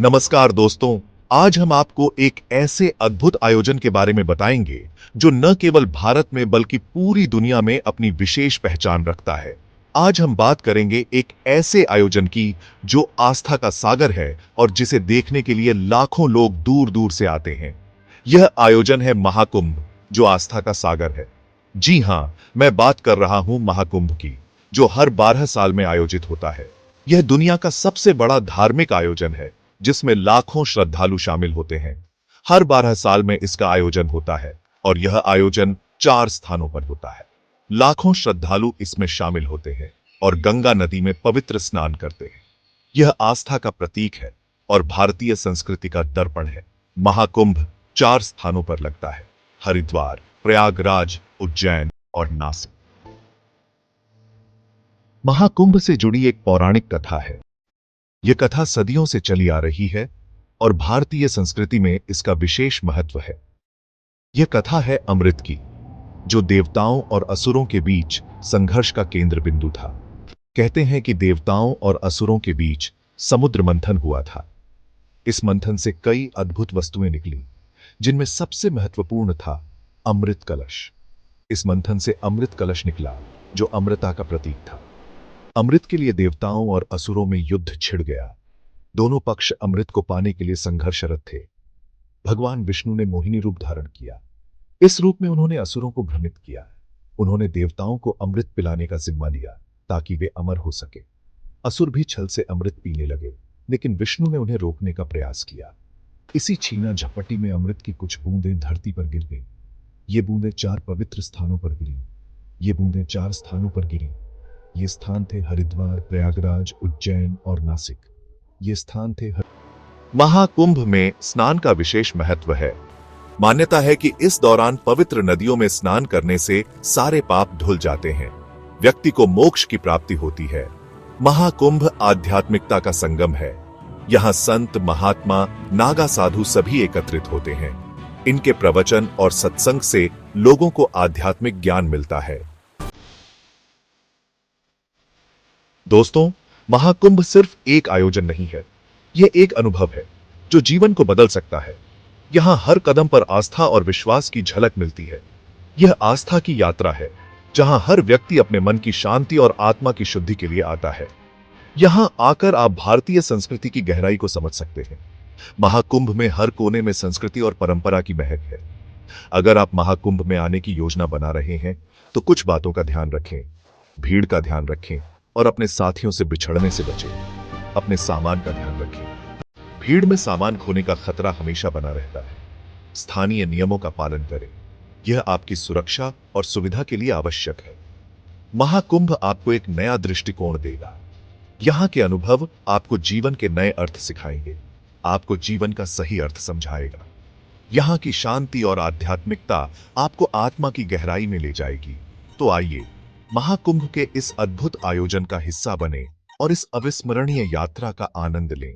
नमस्कार दोस्तों। आज हम आपको एक ऐसे अद्भुत आयोजन के बारे में बताएंगे जो न केवल भारत में बल्कि पूरी दुनिया में अपनी विशेष पहचान रखता है। आज हम बात करेंगे एक ऐसे आयोजन की जो आस्था का सागर है और जिसे देखने के लिए लाखों लोग दूर दूर से आते हैं। यह आयोजन है महाकुंभ, जो आस्था का सागर है। जी हां, मैं बात कर रहा हूं महाकुंभ की, जो हर 12 साल में आयोजित होता है। यह दुनिया का सबसे बड़ा धार्मिक आयोजन है जिसमें लाखों श्रद्धालु शामिल होते हैं। हर 12 साल में इसका आयोजन होता है और यह आयोजन 4 स्थानों पर होता है। लाखों श्रद्धालु इसमें शामिल होते हैं और गंगा नदी में पवित्र स्नान करते हैं। यह आस्था का प्रतीक है और भारतीय संस्कृति का दर्पण है। महाकुंभ 4 स्थानों पर लगता है: हरिद्वार, प्रयागराज, उज्जैन और नासिक। महाकुंभ से जुड़ी एक पौराणिक कथा है। यह कथा सदियों से चली आ रही है और भारतीय संस्कृति में इसका विशेष महत्व है। यह कथा है अमृत की, जो देवताओं और असुरों के बीच संघर्ष का केंद्र बिंदु था। कहते हैं कि देवताओं और असुरों के बीच समुद्र मंथन हुआ था। इस मंथन से कई अद्भुत वस्तुएं निकली, जिनमें सबसे महत्वपूर्ण था अमृत कलश। इस मंथन से अमृत कलश निकला, जो अमृता का प्रतीक था। अमृत के लिए देवताओं और असुरों में युद्ध छिड़ गया। दोनों पक्ष अमृत को पाने के लिए संघर्षरत थे। भगवान विष्णु ने मोहिनी रूप धारण किया। इस रूप में उन्होंने असुरों को भ्रमित किया। उन्होंने देवताओं को अमृत पिलाने का जिम्मा लिया ताकि वे अमर हो सके। असुर भी छल से अमृत पीने लगे, लेकिन विष्णु ने उन्हें रोकने का प्रयास किया। इसी छीना झपटी में अमृत की कुछ बूंदें धरती पर गिर गईं। ये बूंदें 4 पवित्र स्थानों पर गिरी। ये बूंदें 4 स्थानों पर गिरी। ये स्थान थे हरिद्वार, प्रयागराज, उज्जैन और नासिक। ये स्थान थे। महाकुंभ में स्नान का विशेष महत्व है। मान्यता है कि इस दौरान पवित्र नदियों में स्नान करने से सारे पाप धुल जाते हैं। व्यक्ति को मोक्ष की प्राप्ति होती है। महाकुंभ आध्यात्मिकता का संगम है। यहाँ संत, महात्मा, नागा साधु सभी एकत्रित होते हैं। इनके प्रवचन और सत्संग से लोगों को आध्यात्मिक ज्ञान मिलता है। दोस्तों, महाकुंभ सिर्फ एक आयोजन नहीं है, यह एक अनुभव है जो जीवन को बदल सकता है। यहां हर कदम पर आस्था और विश्वास की झलक मिलती है। यह आस्था की यात्रा है, जहां हर व्यक्ति अपने मन की शांति और आत्मा की शुद्धि के लिए आता है। यहां आकर आप भारतीय संस्कृति की गहराई को समझ सकते हैं। महाकुंभ में हर कोने में संस्कृति और परंपरा की महक है। अगर आप महाकुंभ में आने की योजना बना रहे हैं, तो कुछ बातों का ध्यान रखें। भीड़ का ध्यान रखें और अपने साथियों से बिछड़ने से बचें। अपने सामान का ध्यान रखें। भीड़ में सामान खोने का खतरा हमेशा बना रहता है। स्थानीय नियमों का पालन करें। यह आपकी सुरक्षा और सुविधा के लिए आवश्यक है। महाकुंभ आपको एक नया दृष्टिकोण देगा। यहां के अनुभव आपको जीवन के नए अर्थ सिखाएंगे, आपको जीवन का सही अर्थ समझाएगा। यहां की शांति और आध्यात्मिकता आपको आत्मा की गहराई में ले जाएगी। तो आइए, महाकुंभ के इस अद्भुत आयोजन का हिस्सा बने और इस अविस्मरणीय यात्रा का आनंद लें।